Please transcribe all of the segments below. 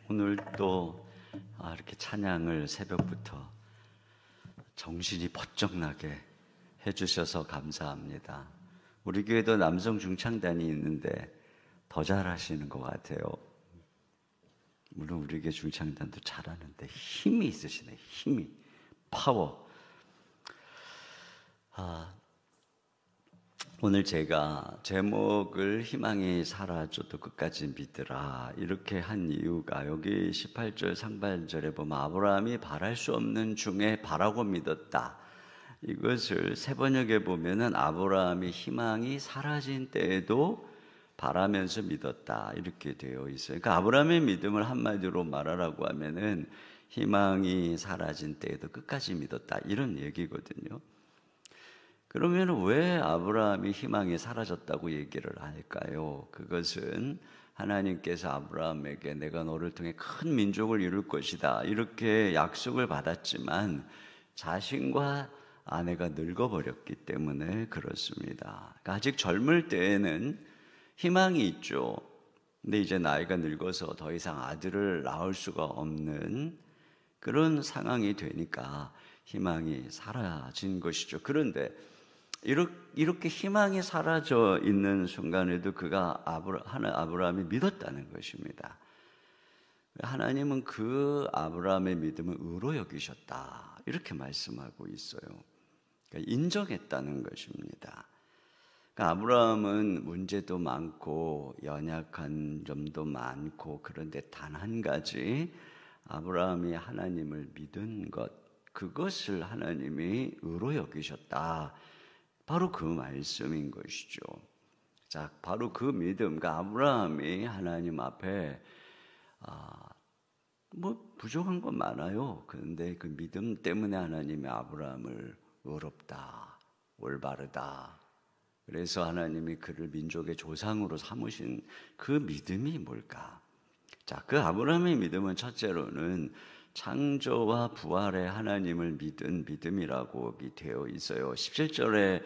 오늘 또 이렇게 찬양을 새벽부터 정신이 번쩍 나게 해주셔서 감사합니다. 우리 교회도 남성 중창단이 있는데 더 잘하시는 것 같아요. 물론 우리 교회 중창단도 잘하는데 힘이 있으시네. 힘이, 파워. 오늘 제가 제목을 희망이 사라져도 끝까지 믿으라 이렇게 한 이유가 여기 18절 상반절에 보면 아브라함이 바랄 수 없는 중에 바라고 믿었다. 이것을 세 번역에 보면은 아브라함이 희망이 사라진 때에도 바라면서 믿었다 이렇게 되어 있어요. 그러니까 아브라함의 믿음을 한마디로 말하라고 하면은 희망이 사라진 때에도 끝까지 믿었다 이런 얘기거든요. 그러면 왜 아브라함이 희망이 사라졌다고 얘기를 할까요? 그것은 하나님께서 아브라함에게 내가 너를 통해 큰 민족을 이룰 것이다 이렇게 약속을 받았지만 자신과 아내가 늙어버렸기 때문에 그렇습니다. 그러니까 아직 젊을 때에는 희망이 있죠. 근데 이제 나이가 늙어서 더 이상 아들을 낳을 수가 없는 그런 상황이 되니까 희망이 사라진 것이죠. 그런데 이렇게 희망이 사라져 있는 순간에도 아브라함이 믿었다는 것입니다. 하나님은 그 아브라함의 믿음을 의로 여기셨다 이렇게 말씀하고 있어요. 그러니까 인정했다는 것입니다. 그러니까 아브라함은 문제도 많고 연약한 점도 많고 그런데 단 한 가지 아브라함이 하나님을 믿은 것 그것을 하나님이 의로 여기셨다. 바로 그 말씀인 것이죠. 자, 바로 그 믿음, 그러니까 아브라함이 하나님 앞에 부족한 건 많아요. 그런데 그 믿음 때문에 하나님이 아브라함을 의롭다, 올바르다. 그래서 하나님이 그를 민족의 조상으로 삼으신 그 믿음이 뭘까? 자, 그 아브라함의 믿음은 첫째로는 창조와 부활의 하나님을 믿은 믿음이라고 되어 있어요. 17절에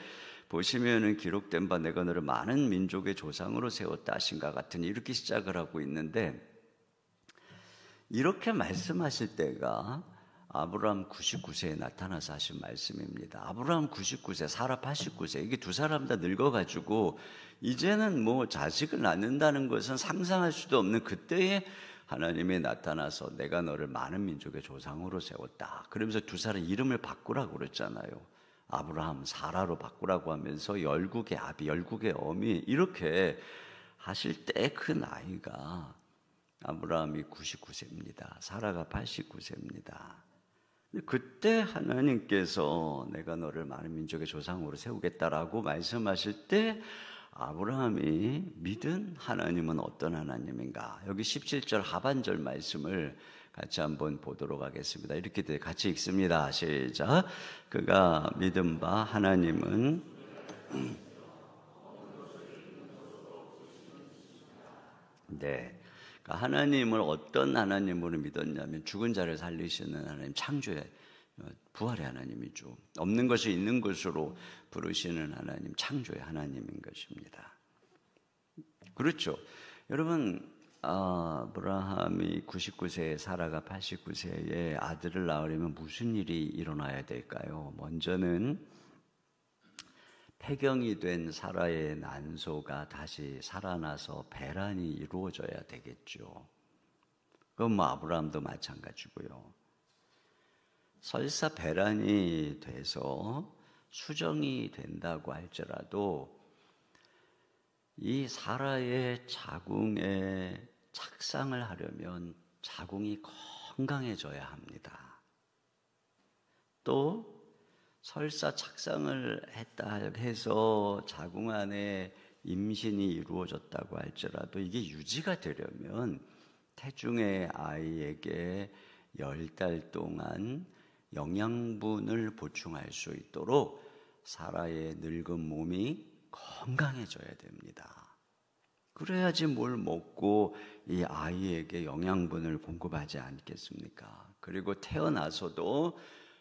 보시면은 기록된 바 내가 너를 많은 민족의 조상으로 세웠다 하신가 같은 이렇게 시작을 하고 있는데 이렇게 말씀하실 때가 아브라함 99세에 나타나서 하신 말씀입니다. 아브라함 99세, 사라 89세 이게 두 사람 다 늙어가지고 이제는 자식을 낳는다는 것은 상상할 수도 없는 그때에 하나님이 나타나서 내가 너를 많은 민족의 조상으로 세웠다. 그러면서 두 사람 이름을 바꾸라고 그랬잖아요. 아브라함, 사라로 바꾸라고 하면서 열국의 아비, 열국의 어미 이렇게 하실 때 그 나이가 아브라함이 99세입니다. 사라가 89세입니다. 그때 하나님께서 내가 너를 많은 민족의 조상으로 세우겠다라고 말씀하실 때 아브라함이 믿은 하나님은 어떤 하나님인가? 여기 17절 하반절 말씀을 같이 한번 보도록 하겠습니다. 이렇게 같이 읽습니다. 시작. 그가 믿은 바 하나님은 네. 그러니까 하나님을 어떤 하나님으로 믿었냐면 죽은 자를 살리시는 하나님, 창조의 부활의 하나님이죠. 없는 것을 있는 것으로 부르시는 하나님, 창조의 하나님인 것입니다. 그렇죠. 여러분, 아브라함이 99세에 사라가 89세에 아들을 낳으려면 무슨 일이 일어나야 될까요? 먼저는 폐경이 된 사라의 난소가 다시 살아나서 배란이 이루어져야 되겠죠. 그건 아브라함도 마찬가지고요. 설사 배란이 돼서 수정이 된다고 할지라도 이 사라의 자궁에 착상을 하려면 자궁이 건강해져야 합니다. 또 설사 착상을 했다 해서 자궁 안에 임신이 이루어졌다고 할지라도 이게 유지가 되려면 태중의 아이에게 10달 동안 영양분을 보충할 수 있도록 사라의 늙은 몸이 건강해져야 됩니다. 그래야지 뭘 먹고 이 아이에게 영양분을 공급하지 않겠습니까? 그리고 태어나서도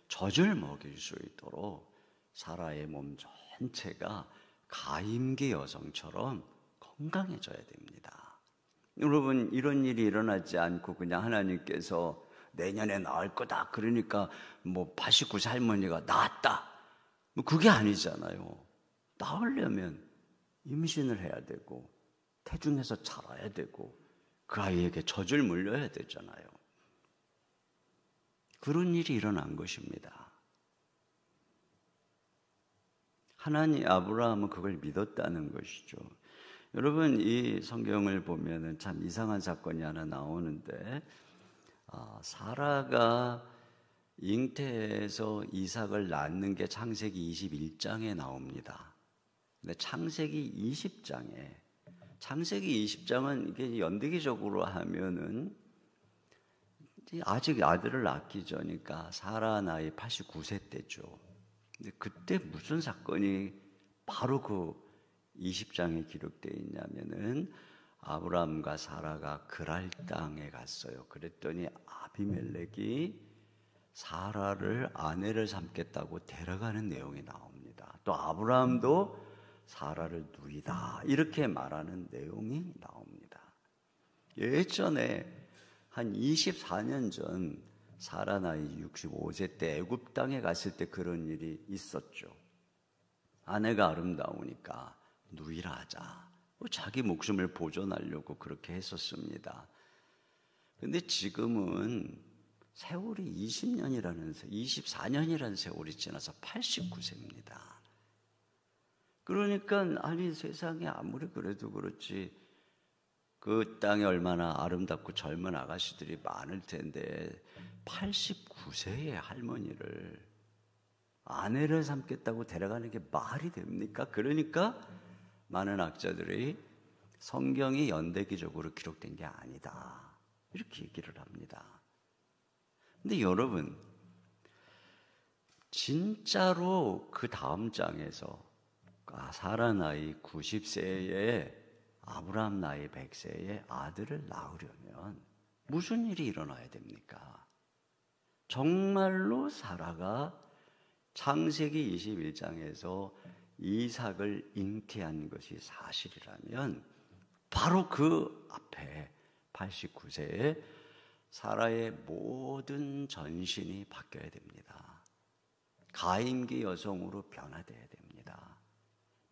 젖을 먹일 수 있도록 사라의 몸 전체가 가임기 여성처럼 건강해져야 됩니다. 여러분, 이런 일이 일어나지 않고 그냥 하나님께서 내년에 나을 거다 그러니까 뭐 89세 할머니가 나았다, 뭐 그게 아니잖아요. 나으려면 임신을 해야 되고 태중에서 자라야 되고 그 아이에게 젖을 물려야 되잖아요. 그런 일이 일어난 것입니다. 하나님, 아브라함은 그걸 믿었다는 것이죠. 여러분, 이 성경을 보면은 참 이상한 사건이 하나 나오는데, 사라가 잉태해서 이삭을 낳는 게 창세기 21장에 나옵니다. 근데 창세기 20장은 이게 연대기적으로 하면은 아직 아들을 낳기 전이니까 사라 나이 89세 때죠. 근데 그때 무슨 사건이 바로 그 20장에 기록되어 있냐면은 아브라함과 사라가 그랄 땅에 갔어요. 그랬더니 아비멜렉이 사라를 아내를 삼겠다고 데려가는 내용이 나옵니다. 또 아브라함도 사라를 누이다 이렇게 말하는 내용이 나옵니다. 예전에 한 24년 전 사라 나이 65세 때 애굽 땅에 갔을 때 그런 일이 있었죠. 아내가 아름다우니까 누이라 하자. 자기 목숨을 보존하려고 그렇게 했었습니다. 그런데 지금은 세월이 24년이라는 세월이 지나서 89세입니다. 그러니까 아니 세상에 아무리 그래도 그렇지 그 땅에 얼마나 아름답고 젊은 아가씨들이 많을 텐데 89세의 할머니를 아내를 삼겠다고 데려가는 게 말이 됩니까? 그러니까 많은 학자들이 성경이 연대기적으로 기록된 게 아니다 이렇게 얘기를 합니다. 근데 여러분, 진짜로 그 다음 장에서 사라 나이 90세에 아브라함 나이 100세에 아들을 낳으려면 무슨 일이 일어나야 됩니까? 정말로 사라가 창세기 21장에서 이삭을 잉태한 것이 사실이라면 바로 그 앞에 89세에 사라의 모든 전신이 바뀌어야 됩니다. 가임기 여성으로 변화되어야 됩니다.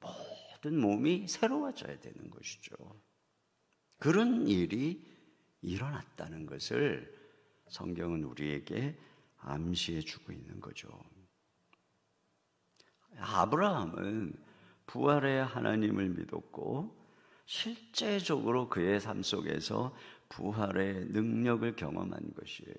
모든 몸이 새로워져야 되는 것이죠. 그런 일이 일어났다는 것을 성경은 우리에게 암시해 주고 있는 거죠. 아브라함은 부활의 하나님을 믿었고 실제적으로 그의 삶 속에서 부활의 능력을 경험한 것이에요.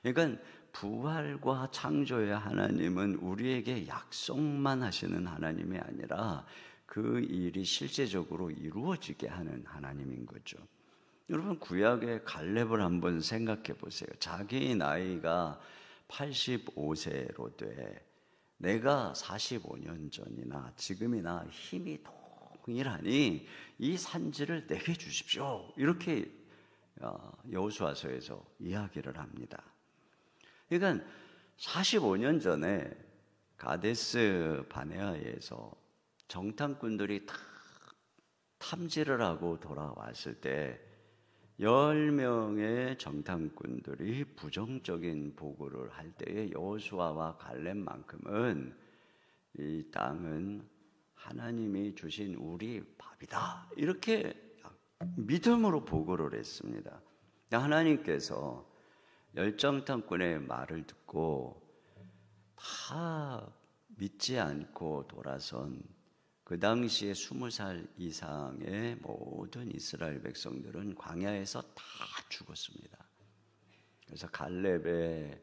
그러니까 부활과 창조의 하나님은 우리에게 약속만 하시는 하나님이 아니라 그 일이 실제적으로 이루어지게 하는 하나님인 거죠. 여러분, 구약의 갈렙을 한번 생각해 보세요. 자기 나이가 85세로 돼 내가 45년 전이나 지금이나 힘이 동일하니 이 산지를 내게 주십시오 이렇게 여호수아서에서 이야기를 합니다. 그러니까 45년 전에 가데스 바네아에서 정탐꾼들이 다 탐지를 하고 돌아왔을 때 10명의 정탐꾼들이 부정적인 보고를 할 때에 여호수아와 갈렙만큼은 이 땅은 하나님이 주신 우리 밥이다 이렇게 믿음으로 보고를 했습니다. 하나님께서 열정탐꾼의 말을 듣고 다 믿지 않고 돌아선 그 당시에 20살 이상의 모든 이스라엘 백성들은 광야에서 다 죽었습니다. 그래서 갈렙의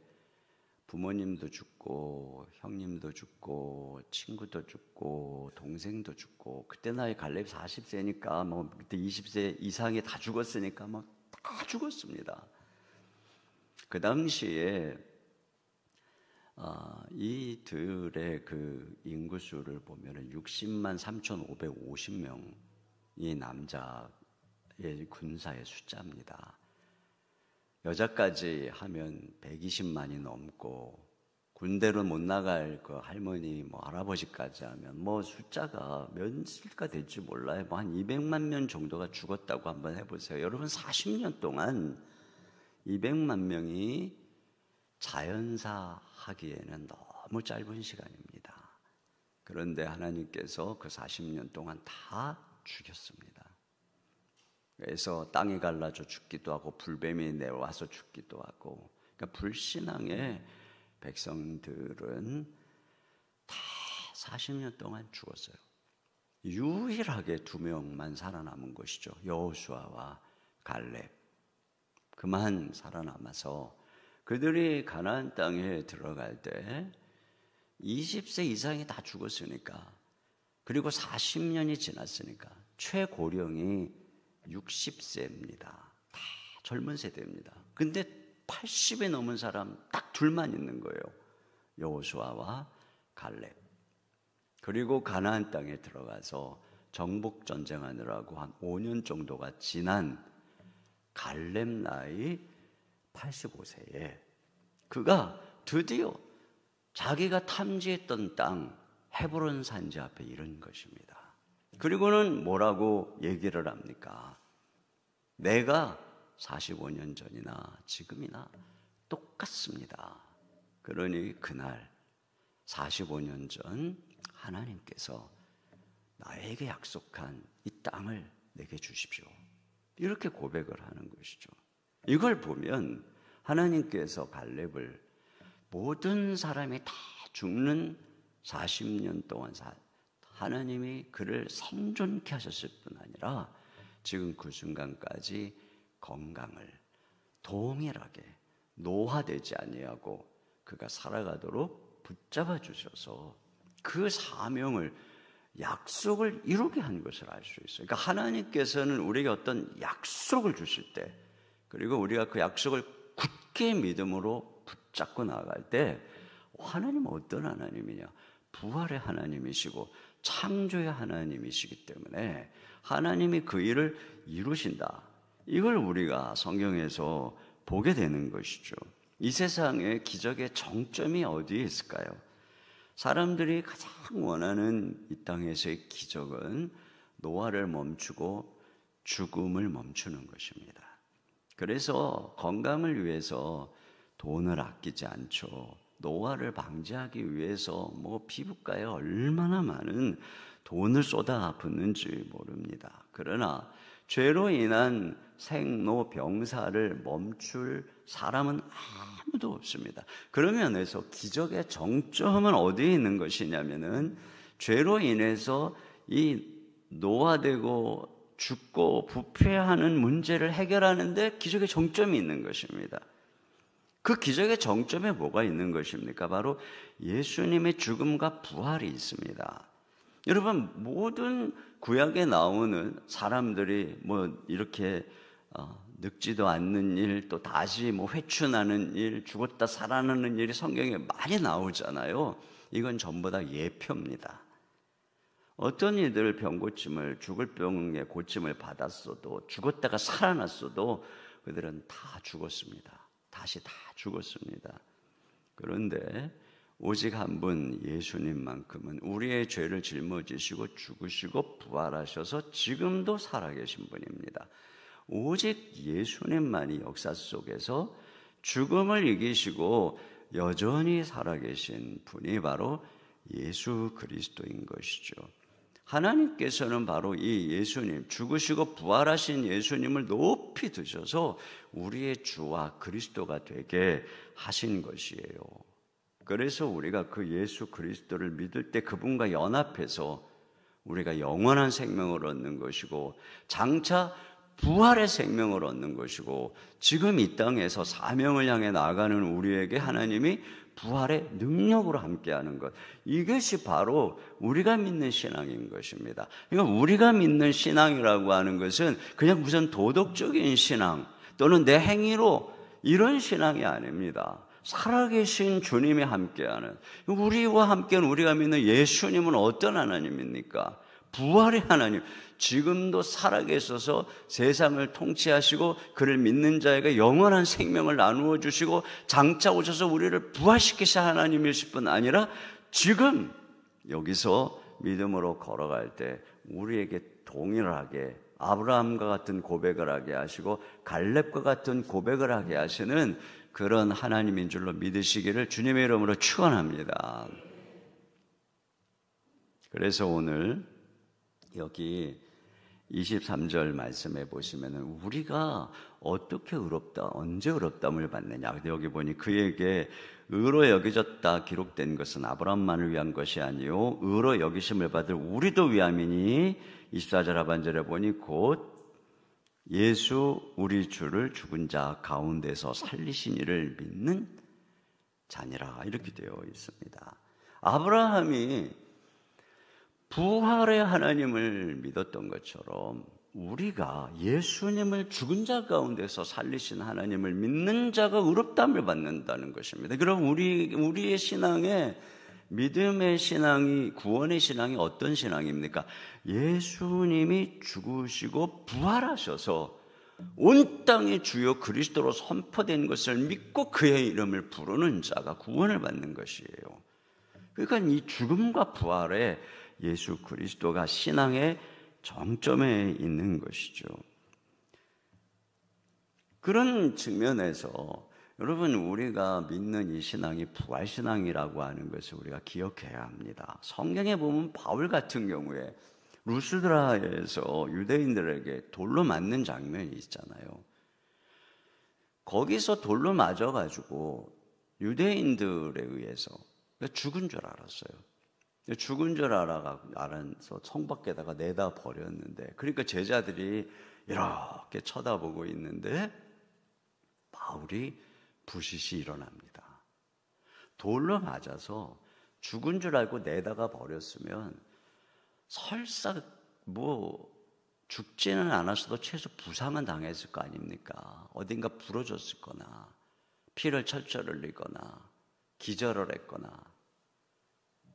부모님도 죽고 형님도 죽고 친구도 죽고 동생도 죽고 그때 나이 갈렙 40세니까 뭐 그때 20세 이상이 다 죽었으니까 막 다 죽었습니다. 그 당시에 이들의 그 인구수를 보면은 60만 3,550명이 남자의 군사의 숫자입니다. 여자까지 하면 120만이 넘고 군대로 못 나갈 그 할머니, 뭐 할아버지까지 하면 뭐 숫자가 몇일까 될지 몰라요. 뭐 한 200만 명 정도가 죽었다고 한번 해보세요. 여러분 40년 동안 200만 명이 자연사 하기에는 너무 짧은 시간입니다. 그런데 하나님께서 그 40년 동안 다 죽였습니다. 그래서 땅이 갈라져 죽기도 하고 불뱀이 내려와서 죽기도 하고, 그러니까 불신앙의 백성들은 다 40년 동안 죽었어요. 유일하게 2명만 살아남은 것이죠. 여호수아와 갈렙. 그만 살아남아서 그들이 가나안 땅에 들어갈 때 20세 이상이 다 죽었으니까, 그리고 40년이 지났으니까 최고령이 60세입니다. 다 젊은 세대입니다. 근데 80이 넘은 사람 딱 둘만 있는 거예요. 여호수아와 갈렙. 그리고 가나안 땅에 들어가서 정복 전쟁하느라고 한 5년 정도가 지난 갈렙 나이 85세에 그가 드디어 자기가 탐지했던 땅 헤브론 산지 앞에 이른 것입니다. 그리고는 뭐라고 얘기를 합니까? 내가 45년 전이나 지금이나 똑같습니다. 그러니 그날 45년 전 하나님께서 나에게 약속한 이 땅을 내게 주십시오. 이렇게 고백을 하는 것이죠. 이걸 보면 하나님께서 갈렙을 모든 사람이 다 죽는 40년 동안 하나님이 그를 생존케 하셨을 뿐 아니라 지금 그 순간까지 건강을 동일하게 노화되지 아니하고 그가 살아가도록 붙잡아 주셔서 그 사명을, 약속을 이루게 한 것을 알 수 있어요. 그러니까 하나님께서는 우리에게 어떤 약속을 주실 때, 그리고 우리가 그 약속을 굳게 믿음으로 붙잡고 나아갈 때, 하나님은 어떤 하나님이냐? 부활의 하나님이시고 창조의 하나님이시기 때문에 하나님이 그 일을 이루신다. 이걸 우리가 성경에서 보게 되는 것이죠. 이 세상의 기적의 정점이 어디에 있을까요? 사람들이 가장 원하는 이 땅에서의 기적은 노화를 멈추고 죽음을 멈추는 것입니다. 그래서 건강을 위해서 돈을 아끼지 않죠. 노화를 방지하기 위해서 뭐 피부과에 얼마나 많은 돈을 쏟아붓는지 모릅니다. 그러나 죄로 인한 생로병사를 멈출 사람은 아무도 없습니다. 그런 면에서 기적의 정점은 어디에 있는 것이냐면은 죄로 인해서 이 노화되고 죽고 부패하는 문제를 해결하는데 기적의 정점이 있는 것입니다. 그 기적의 정점에 뭐가 있는 것입니까? 바로 예수님의 죽음과 부활이 있습니다. 여러분, 모든 구약에 나오는 사람들이 뭐 이렇게 늙지도 않는 일, 또 다시 뭐 회춘하는 일, 죽었다 살아나는 일이 성경에 많이 나오잖아요. 이건 전부 다 예표입니다. 어떤 이들 병고침을, 죽을 병의 고침을 받았어도, 죽었다가 살아났어도 그들은 다 죽었습니다. 다시 다 죽었습니다. 그런데 오직 한 분 예수님만큼은 우리의 죄를 짊어지시고 죽으시고 부활하셔서 지금도 살아계신 분입니다. 오직 예수님만이 역사 속에서 죽음을 이기시고 여전히 살아계신 분이 바로 예수 그리스도인 것이죠. 하나님께서는 바로 이 예수님, 죽으시고 부활하신 예수님을 높이 드셔서 우리의 주와 그리스도가 되게 하신 것이에요. 그래서 우리가 그 예수 그리스도를 믿을 때 그분과 연합해서 우리가 영원한 생명을 얻는 것이고, 장차 부활의 생명을 얻는 것이고, 지금 이 땅에서 사명을 향해 나아가는 우리에게 하나님이 부활의 능력으로 함께하는 것, 이것이 바로 우리가 믿는 신앙인 것입니다. 그러니까 우리가 믿는 신앙이라고 하는 것은 그냥 무슨 도덕적인 신앙 또는 내 행위로 이런 신앙이 아닙니다. 살아계신 주님이 함께하는, 우리와 함께하는, 우리가 믿는 예수님은 어떤 하나님입니까? 부활의 하나님, 지금도 살아계셔서 세상을 통치하시고 그를 믿는 자에게 영원한 생명을 나누어 주시고 장차 오셔서 우리를 부활시키실 하나님이실 뿐 아니라 지금 여기서 믿음으로 걸어갈 때 우리에게 동일하게 아브라함과 같은 고백을 하게 하시고 갈렙과 같은 고백을 하게 하시는 그런 하나님인 줄로 믿으시기를 주님의 이름으로 축원합니다. 그래서 오늘 여기 23절 말씀해 보시면 우리가 어떻게 의롭다, 언제 의롭다함을 받느냐. 근데 여기 보니 그에게 의로 여겨졌다 기록된 것은 아브라함만을 위한 것이 아니요 의로 여기심을 받을 우리도 위함이니 24절 하반절에 보니 곧 예수 우리 주를 죽은 자 가운데서 살리신 이를 믿는 자니라 이렇게 되어 있습니다. 아브라함이 부활의 하나님을 믿었던 것처럼 우리가 예수님을 죽은 자 가운데서 살리신 하나님을 믿는 자가 의롭다함을 받는다는 것입니다. 그럼 우리의 신앙에 믿음의 신앙이, 구원의 신앙이 어떤 신앙입니까? 예수님이 죽으시고 부활하셔서 온 땅의 주요 그리스도로 선포된 것을 믿고 그의 이름을 부르는 자가 구원을 받는 것이에요. 그러니까 이 죽음과 부활에 예수 그리스도가 신앙의 정점에 있는 것이죠. 그런 측면에서 여러분 우리가 믿는 이 신앙이 부활신앙이라고 하는 것을 우리가 기억해야 합니다. 성경에 보면 바울 같은 경우에 루스드라에서 유대인들에게 돌로 맞는 장면이 있잖아요. 거기서 돌로 맞아가지고 유대인들에 의해서 죽은 줄 알았어요. 죽은 줄 알아서 성 밖에다가 내다 버렸는데, 그러니까 제자들이 이렇게 쳐다보고 있는데 바울이 부시시 일어납니다. 돌로 맞아서 죽은 줄 알고 내다가 버렸으면 설사 죽지는 않았어도 최소 부상은 당했을 거 아닙니까? 어딘가 부러졌을 거나 피를 철철 흘리거나 기절을 했거나.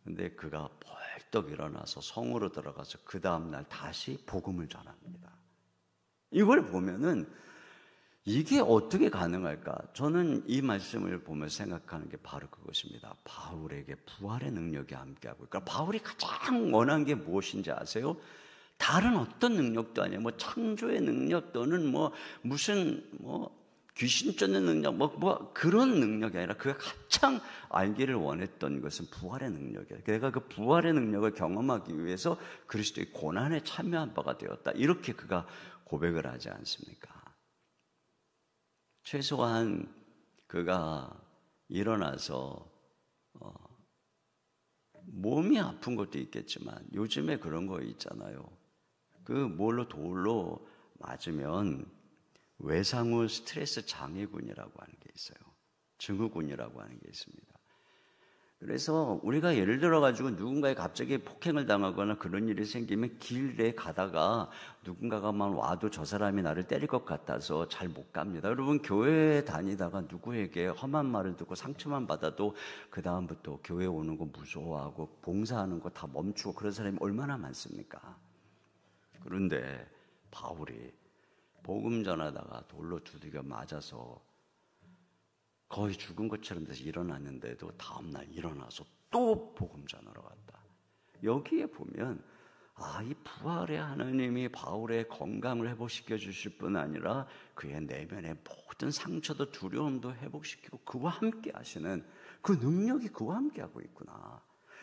근데 그가 벌떡 일어나서 성으로 들어가서 그 다음날 다시 복음을 전합니다. 이걸 보면은 이게 어떻게 가능할까? 저는 이 말씀을 보면서 생각하는 게 바로 그것입니다. 바울에게 부활의 능력이 함께하고, 그러니까 바울이 가장 원한 게 무엇인지 아세요? 다른 어떤 능력도 아니에요. 창조의 능력 또는 무슨 귀신 쫓는 능력, 그런 능력이 아니라 그가 가장 알기를 원했던 것은 부활의 능력이에요. 내가 그 부활의 능력을 경험하기 위해서 그리스도의 고난에 참여한 바가 되었다. 이렇게 그가 고백을 하지 않습니까? 최소한 그가 일어나서 몸이 아픈 것도 있겠지만 요즘에 그런 거 있잖아요. 돌로 맞으면 외상후 스트레스 장애군이라고 하는 게 있어요. 증후군이라고 하는 게 있습니다. 그래서 우리가 예를 들어가지고 누군가에 갑자기 폭행을 당하거나 그런 일이 생기면 길에 가다가 누군가가 막 와도 저 사람이 나를 때릴 것 같아서 잘 못 갑니다. 여러분 교회에 다니다가 누구에게 험한 말을 듣고 상처만 받아도 그 다음부터 교회 오는 거 무서워하고 봉사하는 거 다 멈추고 그런 사람이 얼마나 많습니까? 그런데 바울이 복음 전하다가 돌로 두들겨 맞아서 거의 죽은 것처럼 돼서 일어났는데도 다음날 일어나서 또 복음 전하러 갔다. 여기에 보면 이 부활의 하나님이 바울의 건강을 회복시켜 주실 뿐 아니라 그의 내면의 모든 상처도 두려움도 회복시키고 그와 함께 하시는 그 능력이 그와 함께 하고 있구나.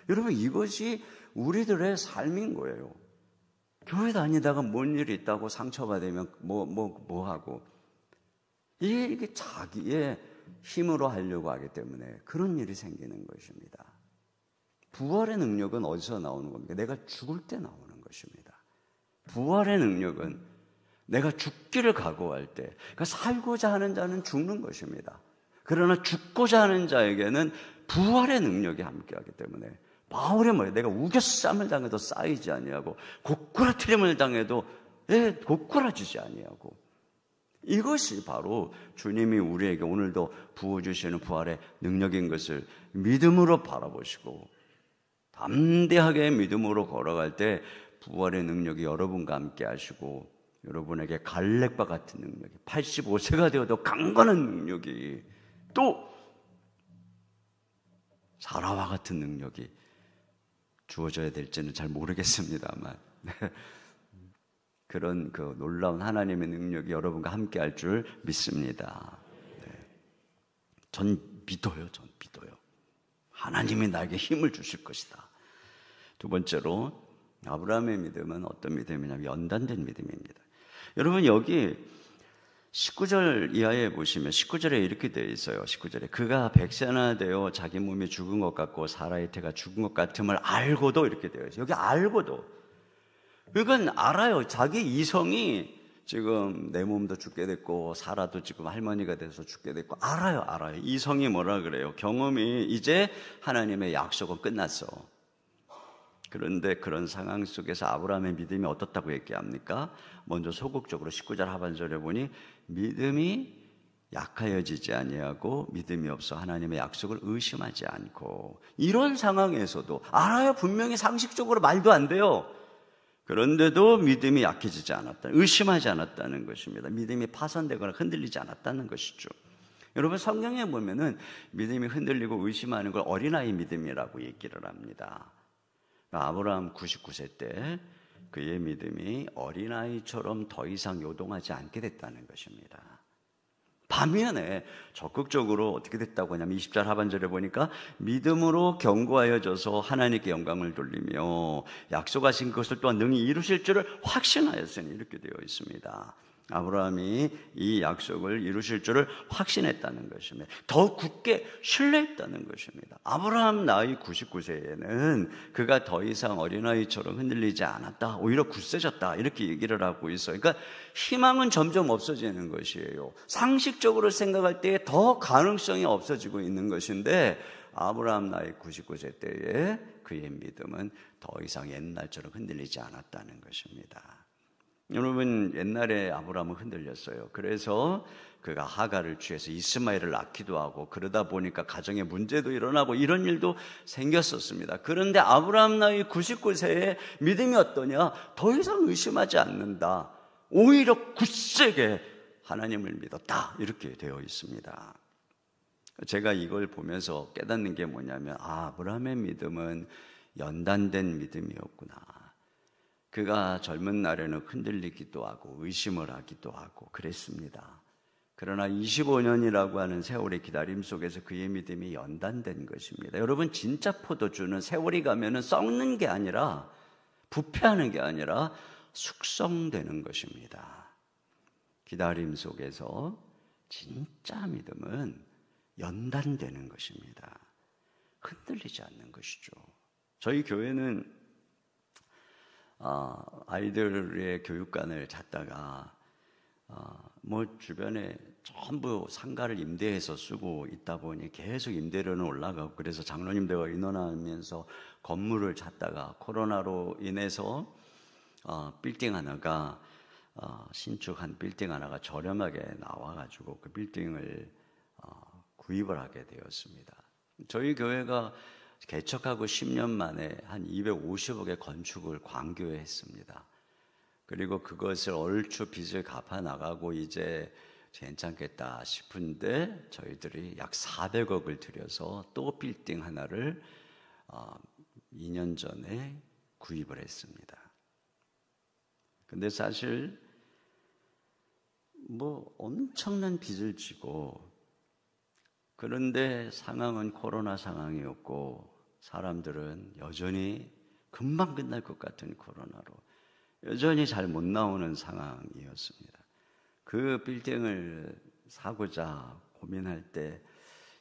여러분 이것이 우리들의 삶인 거예요. 교회 다니다가 뭔 일이 있다고 상처가 되면 뭐 하고 이게 자기의 힘으로 하려고 하기 때문에 그런 일이 생기는 것입니다. 부활의 능력은 어디서 나오는 겁니까? 내가 죽을 때 나오는 것입니다. 부활의 능력은 내가 죽기를 각오할 때, 그러니까 살고자 하는 자는 죽는 것입니다. 그러나 죽고자 하는 자에게는 부활의 능력이 함께하기 때문에 바울의 뭐예요? 내가 우겨쌈을 당해도 쌓이지 아니하고 고꾸라트림을 당해도 고꾸라지지 아니하고, 이것이 바로 주님이 우리에게 오늘도 부어주시는 부활의 능력인 것을 믿음으로 바라보시고 담대하게 믿음으로 걸어갈 때 부활의 능력이 여러분과 함께 하시고 여러분에게 갈렙과 같은 능력이 85세가 되어도 강건한 능력이 또 사라와 같은 능력이 주어져야 될지는 잘 모르겠습니다만 그런 그 놀라운 하나님의 능력이 여러분과 함께 할 줄 믿습니다. 전 믿어요. 하나님이 나에게 힘을 주실 것이다. 두 번째로 아브라함의 믿음은 어떤 믿음이냐면 연단된 믿음입니다. 여러분 여기 19절 이하에 보시면 19절에 이렇게 되어 있어요. 19절에 그가 백세나 되어 자기 몸이 죽은 것 같고 사라의 태가 죽은 것 같음을 알고도 이렇게 되어 있어요. 여기 알고도. 그건 알아요. 자기 이성이 지금 내 몸도 죽게 됐고 사라도 지금 할머니가 돼서 죽게 됐고 알아요. 이성이 뭐라 그래요? 경험이 이제 하나님의 약속은 끝났어. 그런데 그런 상황 속에서 아브라함의 믿음이 어떻다고 얘기합니까? 먼저 소극적으로 19절 하반절에 보니 믿음이 약하여지지 아니하고 믿음이 없어 하나님의 약속을 의심하지 않고, 이런 상황에서도 알아요. 분명히 상식적으로 말도 안 돼요. 그런데도 믿음이 약해지지 않았다, 의심하지 않았다는 것입니다. 믿음이 파손되거나 흔들리지 않았다는 것이죠. 여러분 성경에 보면은 믿음이 흔들리고 의심하는 걸 어린아이 믿음이라고 얘기를 합니다. 아브라함 99세 때 그의 믿음이 어린아이처럼 더 이상 요동하지 않게 됐다는 것입니다. 반면에 적극적으로 어떻게 됐다고 하냐면 20절 하반절에 보니까 믿음으로 견고하여져서 하나님께 영광을 돌리며 약속하신 것을 또한 능히 이루실 줄을 확신하였으니, 이렇게 되어 있습니다. 아브라함이 이 약속을 이루실 줄을 확신했다는 것입니다. 더 굳게 신뢰했다는 것입니다. 아브라함 나이 99세에는 그가 더 이상 어린아이처럼 흔들리지 않았다, 오히려 굳세졌다, 이렇게 얘기를 하고 있어요. 그러니까 희망은 점점 없어지는 것이에요. 상식적으로 생각할 때 더 가능성이 없어지고 있는 것인데 아브라함 나이 99세 때에 그의 믿음은 더 이상 옛날처럼 흔들리지 않았다는 것입니다. 여러분 옛날에 아브라함은 흔들렸어요. 그래서 그가 하갈을 취해서 이스마엘을 낳기도 하고 그러다 보니까 가정에 문제도 일어나고 이런 일도 생겼었습니다. 그런데 아브라함 나이 99세에 믿음이 어떠냐? 더 이상 의심하지 않는다. 오히려 굳세게 하나님을 믿었다, 이렇게 되어 있습니다. 제가 이걸 보면서 깨닫는 게 뭐냐면 아브라함의 믿음은 연단된 믿음이었구나. 그가 젊은 날에는 흔들리기도 하고 의심을 하기도 하고 그랬습니다. 그러나 25년이라고 하는 세월의 기다림 속에서 그의 믿음이 연단된 것입니다. 여러분 진짜 포도주는 세월이 가면은 썩는 게 아니라, 부패하는 게 아니라 숙성되는 것입니다. 기다림 속에서 진짜 믿음은 연단되는 것입니다. 흔들리지 않는 것이죠. 저희 교회는 아이들의 교육관을 찾다가 뭐 주변에 전부 상가를 임대해서 쓰고 있다 보니 계속 임대료는 올라가고, 그래서 장로님들과 의논하면서 건물을 찾다가 코로나로 인해서 빌딩 하나가 신축한 빌딩 하나가 저렴하게 나와가지고 그 빌딩을 구입을 하게 되었습니다. 저희 교회가 개척하고 10년 만에 한 250억의 건축을 광교에 했습니다. 그리고 그것을 얼추 빚을 갚아 나가고 이제 괜찮겠다 싶은데 저희들이 약 400억을 들여서 또 빌딩 하나를 2년 전에 구입을 했습니다. 근데 사실 뭐 엄청난 빚을 지고, 그런데 상황은 코로나 상황이었고 사람들은 여전히 금방 끝날 것 같은 코로나로 여전히 잘 못 나오는 상황이었습니다. 그 빌딩을 사고자 고민할 때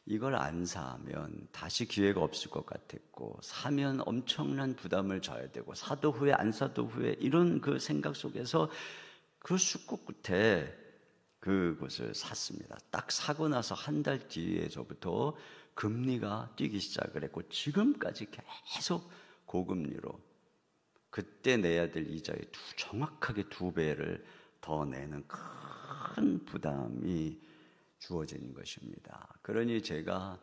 이걸 안 사면 다시 기회가 없을 것 같았고, 사면 엄청난 부담을 져야 되고, 사도 후회 안 사도 후회, 이런 그 생각 속에서 그 숙고 끝에 그것을 샀습니다. 딱 사고 나서 한 달 뒤에서부터 금리가 뛰기 시작을 했고 지금까지 계속 고금리로 그때 내야 될 이자의 정확하게 2배를 더 내는 큰 부담이 주어진 것입니다. 그러니 제가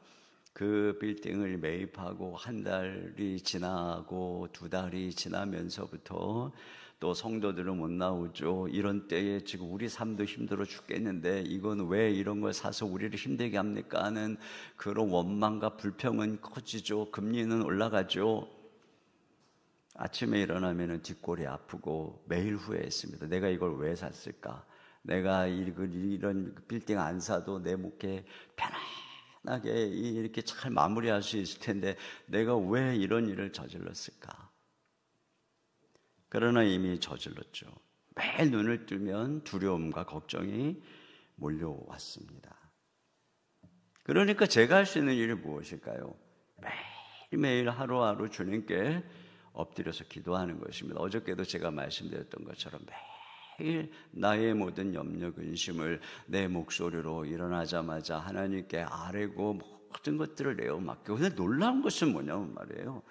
그 빌딩을 매입하고 한 달이 지나고 두 달이 지나면서부터 또 성도들은 못 나오죠. 이런 때에 지금 우리 삶도 힘들어 죽겠는데 이건 왜 이런 걸 사서 우리를 힘들게 합니까 하는 그런 원망과 불평은 커지죠. 금리는 올라가죠. 아침에 일어나면 뒷골이 아프고 매일 후회했습니다. 내가 이걸 왜 샀을까? 내가 이런 빌딩 안 사도 내 목에 편안하게 이렇게 잘 마무리할 수 있을 텐데 내가 왜 이런 일을 저질렀을까? 그러나 이미 저질렀죠. 매일 눈을 뜨면 두려움과 걱정이 몰려왔습니다. 그러니까 제가 할 수 있는 일이 무엇일까요? 매일매일 하루하루 주님께 엎드려서 기도하는 것입니다. 어저께도 제가 말씀드렸던 것처럼 매일 나의 모든 염려 근심을 내 목소리로 일어나자마자 하나님께 아뢰고 모든 것들을 내어 맡기고. 근데 놀라운 것은 뭐냐면 말이에요,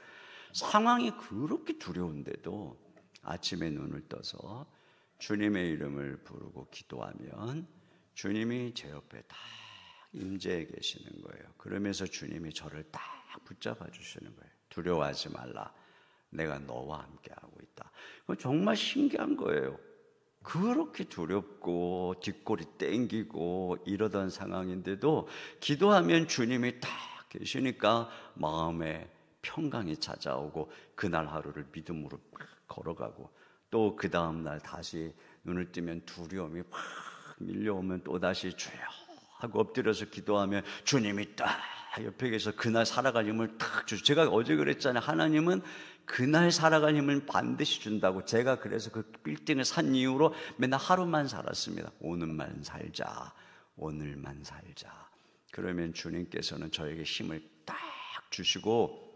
상황이 그렇게 두려운데도 아침에 눈을 떠서 주님의 이름을 부르고 기도하면 주님이 제 옆에 딱 임재해 계시는 거예요. 그러면서 주님이 저를 딱 붙잡아 주시는 거예요. 두려워하지 말라, 내가 너와 함께하고 있다. 정말 신기한 거예요. 그렇게 두렵고 뒷골이 땡기고 이러던 상황인데도 기도하면 주님이 딱 계시니까 마음에 평강이 찾아오고 그날 하루를 믿음으로 걸어가고, 또 그 다음날 다시 눈을 뜨면 두려움이 확 밀려오면 또다시 주여 하고 엎드려서 기도하면 주님이 딱 옆에 계셔서 그날 살아갈 힘을 딱 주시죠. 제가 어제 그랬잖아요. 하나님은 그날 살아갈 힘을 반드시 준다고. 제가 그래서 그 빌딩을 산 이후로 맨날 하루만 살았습니다. 오늘만 살자, 오늘만 살자. 그러면 주님께서는 저에게 힘을 딱 주시고,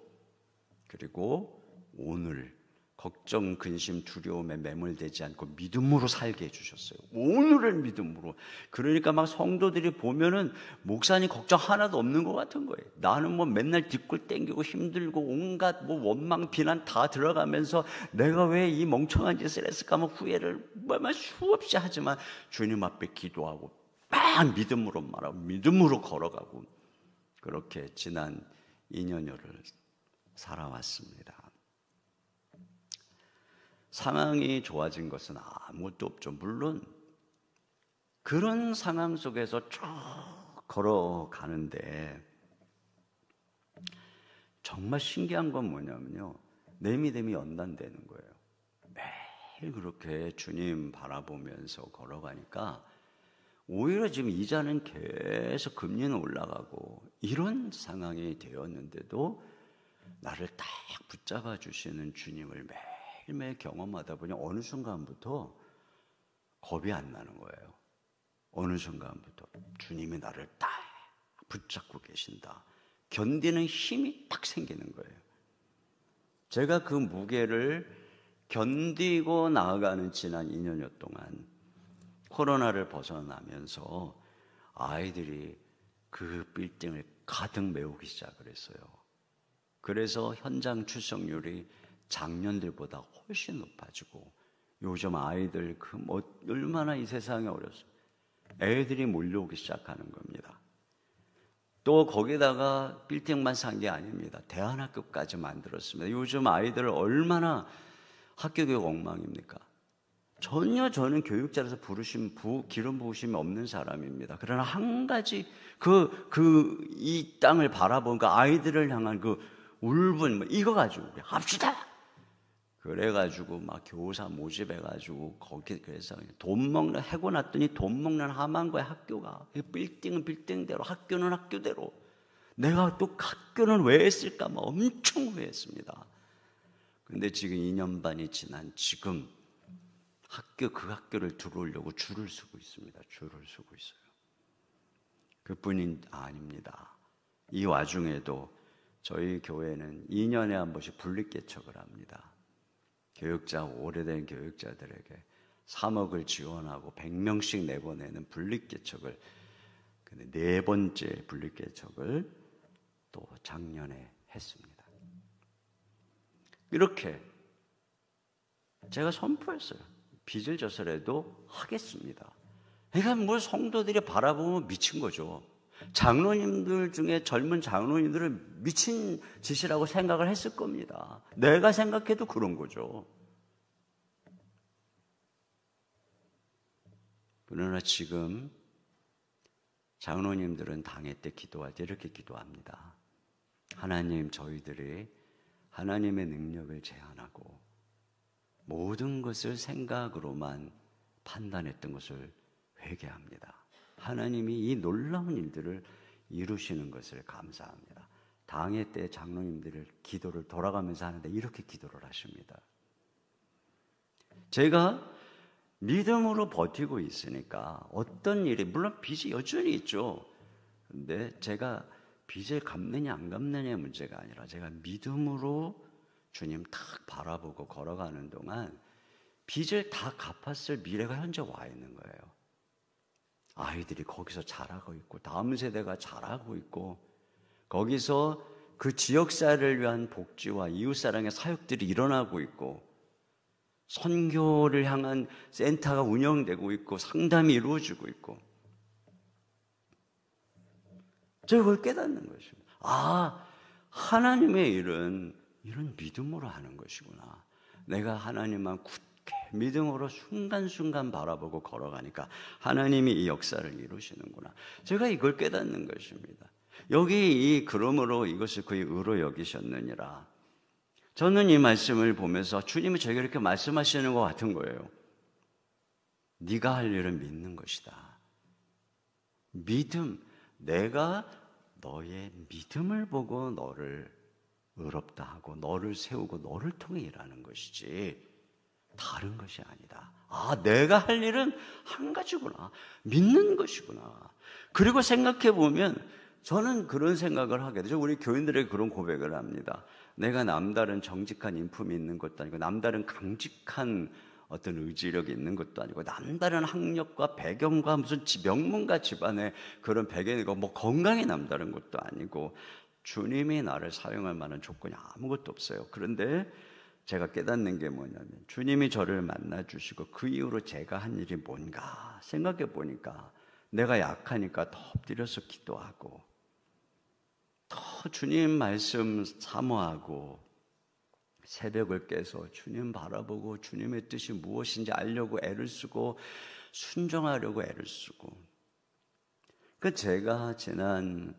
그리고 오늘 걱정, 근심, 두려움에 매몰되지 않고 믿음으로 살게 해주셨어요. 오늘을 믿음으로. 그러니까 막 성도들이 보면은 목사님 걱정 하나도 없는 것 같은 거예요. 나는 뭐 맨날 뒷골 땡기고 힘들고 온갖 뭐 원망, 비난 다 들어가면서 내가 왜 이 멍청한 짓을 했을까 하면 후회를 얼마나 수없이 하지만 주님 앞에 기도하고 막 믿음으로 말하고 믿음으로 걸어가고, 그렇게 지난 2년여를 살아왔습니다. 상황이 좋아진 것은 아무것도 없죠. 물론 그런 상황 속에서 쭉 걸어가는데 정말 신기한 건 뭐냐면요, 내 믿음이 연단되는 거예요. 매일 그렇게 주님 바라보면서 걸어가니까 오히려 지금 이자는 계속 금리는 올라가고 이런 상황이 되었는데도 나를 딱 붙잡아 주시는 주님을 매일매일 경험하다 보니 어느 순간부터 겁이 안 나는 거예요. 어느 순간부터 주님이 나를 딱 붙잡고 계신다. 견디는 힘이 딱 생기는 거예요. 제가 그 무게를 견디고 나아가는 지난 2년여 동안 코로나를 벗어나면서 아이들이 그 빌딩을 가득 메우기 시작을 했어요. 그래서 현장 출석률이 작년들보다 훨씬 높아지고, 요즘 아이들 얼마나 이 세상에 어렸어요. 애들이 몰려오기 시작하는 겁니다. 또 거기다가 빌딩만 산 게 아닙니다. 대안학교까지 만들었습니다. 요즘 아이들 얼마나 학교 교육 엉망입니까? 전혀 저는 교육자라서 기름 부으심이 없는 사람입니다. 그러나 한 가지 이 땅을 바라보니까 아이들을 향한 그 울분, 이거 가지고 우리 합시다. 그래가지고 막 교사 모집해가지고 거기 그래서 해고 났더니 돈 먹는 하만거야. 학교가 빌딩은 빌딩대로, 학교는 학교대로. 내가 또 학교는 왜 했을까 막 엄청 후회했습니다. 근데 지금 2년 반이 지난 지금 그 학교를 들어오려고 줄을 서고 있습니다. 줄을 서고 있어요. 그뿐이 아닙니다. 이 와중에도 저희 교회는 2년에 한 번씩 분립개척을 합니다. 오래된 교육자들에게 3억을 지원하고 100명씩 내보내는 분립개척을, 근데 4번째 분립개척을 또 작년에 했습니다. 이렇게 제가 선포했어요. 빚을 져서라도 하겠습니다. 그러니까 뭐 성도들이 바라보면 미친 거죠. 장로님들 중에 젊은 장로님들은 미친 짓이라고 생각을 했을 겁니다. 내가 생각해도 그런 거죠. 그러나 지금 장로님들은 당회 때 기도할 때 이렇게 기도합니다. 하나님, 저희들이 하나님의 능력을 제한하고 모든 것을 생각으로만 판단했던 것을 회개합니다. 하나님이 이 놀라운 일들을 이루시는 것을 감사합니다. 당회 때 장로님들을 기도를 돌아가면서 하는데 이렇게 기도를 하십니다. 제가 믿음으로 버티고 있으니까 어떤 일이, 물론 빚이 여전히 있죠. 근데 제가 빚을 갚느냐 안 갚느냐의 문제가 아니라 제가 믿음으로 주님 탁 바라보고 걸어가는 동안 빚을 다 갚았을 미래가 현재 와 있는 거예요. 아이들이 거기서 자라고 있고 다음 세대가 자라고 있고 거기서 그 지역사회를 위한 복지와 이웃사랑의 사역들이 일어나고 있고 선교를 향한 센터가 운영되고 있고 상담이 이루어지고 있고 제가 그걸 깨닫는 것입니다. 아, 하나님의 일은 이런 믿음으로 하는 것이구나. 내가 하나님만 굳게 믿음으로 순간순간 바라보고 걸어가니까 하나님이 이 역사를 이루시는구나. 제가 이걸 깨닫는 것입니다. 여기 이 그러므로 이것을 그의 의로 여기셨느니라. 저는 이 말씀을 보면서 주님이 저에게 이렇게 말씀하시는 것 같은 거예요. 네가 할 일은 믿는 것이다. 믿음, 내가 너의 믿음을 보고 너를 의롭다 하고 너를 세우고 너를 통해 일하는 것이지 다른 것이 아니다. 아, 내가 할 일은 한 가지구나. 믿는 것이구나. 그리고 생각해 보면 저는 그런 생각을 하게 되죠. 우리 교인들에게 그런 고백을 합니다. 내가 남다른 정직한 인품이 있는 것도 아니고 남다른 강직한 어떤 의지력이 있는 것도 아니고 남다른 학력과 배경과 무슨 명문가 집안의 그런 배경이고 뭐 건강이 남다른 것도 아니고 주님이 나를 사용할 만한 조건이 아무것도 없어요. 그런데 제가 깨닫는 게 뭐냐면 주님이 저를 만나주시고 그 이후로 제가 한 일이 뭔가 생각해 보니까 내가 약하니까 더 엎드려서 기도하고 더 주님 말씀 사모하고 새벽을 깨서 주님 바라보고 주님의 뜻이 무엇인지 알려고 애를 쓰고 순종하려고 애를 쓰고 그 제가 지난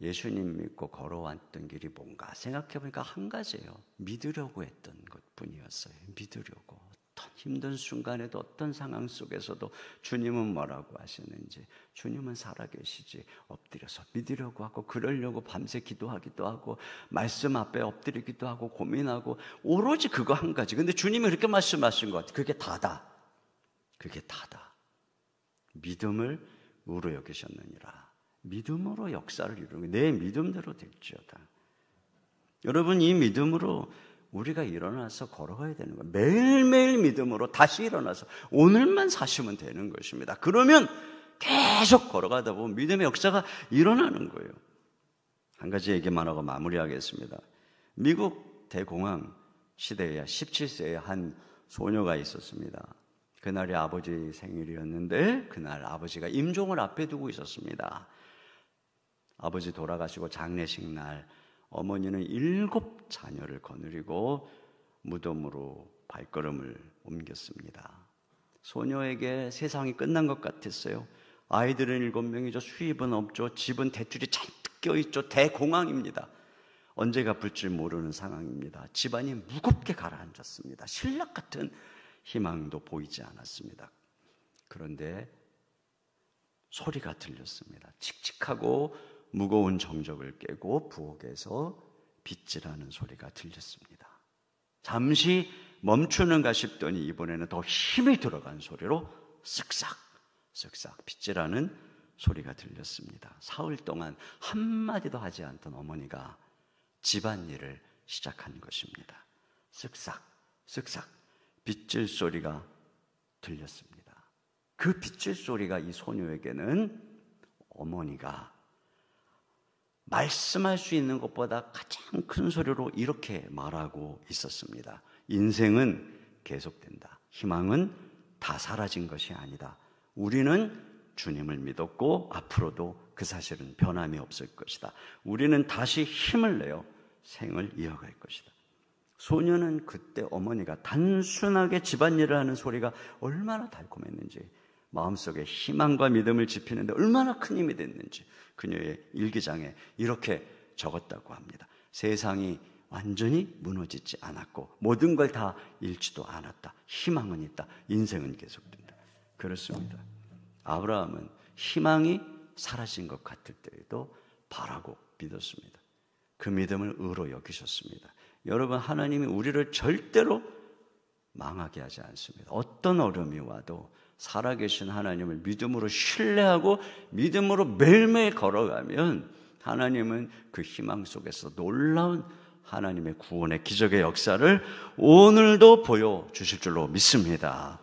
예수님 믿고 걸어왔던 길이 뭔가 생각해보니까 한 가지예요. 믿으려고 했던 것뿐이었어요. 믿으려고. 어떤 힘든 순간에도 어떤 상황 속에서도 주님은 뭐라고 하시는지 주님은 살아계시지 엎드려서 믿으려고 하고 그러려고 밤새 기도하기도 하고 말씀 앞에 엎드리기도 하고 고민하고 오로지 그거 한 가지. 근데 주님이 그렇게 말씀하신 것 같아요. 그게 다다. 그게 다다. 믿음을 의로 여기셨느니라. 믿음으로 역사를 이루는 내 믿음대로 될지어다. 여러분 이 믿음으로 우리가 일어나서 걸어가야 되는 거예요. 매일매일 믿음으로 다시 일어나서 오늘만 사시면 되는 것입니다. 그러면 계속 걸어가다 보면 믿음의 역사가 일어나는 거예요. 한 가지 얘기만 하고 마무리하겠습니다. 미국 대공황 시대에 17세의 한 소녀가 있었습니다. 그날이 아버지 생일이었는데 그날 아버지가 임종을 앞에 두고 있었습니다. 아버지 돌아가시고 장례식 날 어머니는 7 자녀를 거느리고 무덤으로 발걸음을 옮겼습니다. 소녀에게 세상이 끝난 것 같았어요. 아이들은 7명이죠. 수입은 없죠. 집은 대출이 잔뜩 껴있죠. 대공황입니다. 언제 갚을 줄 모르는 상황입니다. 집안이 무겁게 가라앉았습니다. 신락 같은 희망도 보이지 않았습니다. 그런데 소리가 들렸습니다. 칙칙하고 무거운 정적을 깨고 부엌에서 빗질하는 소리가 들렸습니다. 잠시 멈추는가 싶더니 이번에는 더 힘이 들어간 소리로 쓱싹 쓱싹 빗질하는 소리가 들렸습니다. 사흘 동안 한마디도 하지 않던 어머니가 집안일을 시작한 것입니다. 쓱싹 쓱싹 빗질 소리가 들렸습니다. 그 빗질 소리가 이 소녀에게는 어머니가 말씀할 수 있는 것보다 가장 큰 소리로 이렇게 말하고 있었습니다. 인생은 계속된다. 희망은 다 사라진 것이 아니다. 우리는 주님을 믿었고 앞으로도 그 사실은 변함이 없을 것이다. 우리는 다시 힘을 내어 생을 이어갈 것이다. 소녀는 그때 어머니가 단순하게 집안일을 하는 소리가 얼마나 달콤했는지, 마음속에 희망과 믿음을 지피는데 얼마나 큰 힘이 됐는지 그녀의 일기장에 이렇게 적었다고 합니다. 세상이 완전히 무너지지 않았고 모든 걸 다 잃지도 않았다. 희망은 있다. 인생은 계속된다. 그렇습니다. 아브라함은 희망이 사라진 것 같을 때에도 바라고 믿었습니다. 그 믿음을 의로 여기셨습니다. 여러분, 하나님이 우리를 절대로 망하게 하지 않습니다. 어떤 어려움이 와도 살아계신 하나님을 믿음으로 신뢰하고 믿음으로 매일매일 걸어가면 하나님은 그 희망 속에서 놀라운 하나님의 구원의 기적의 역사를 오늘도 보여주실 줄로 믿습니다.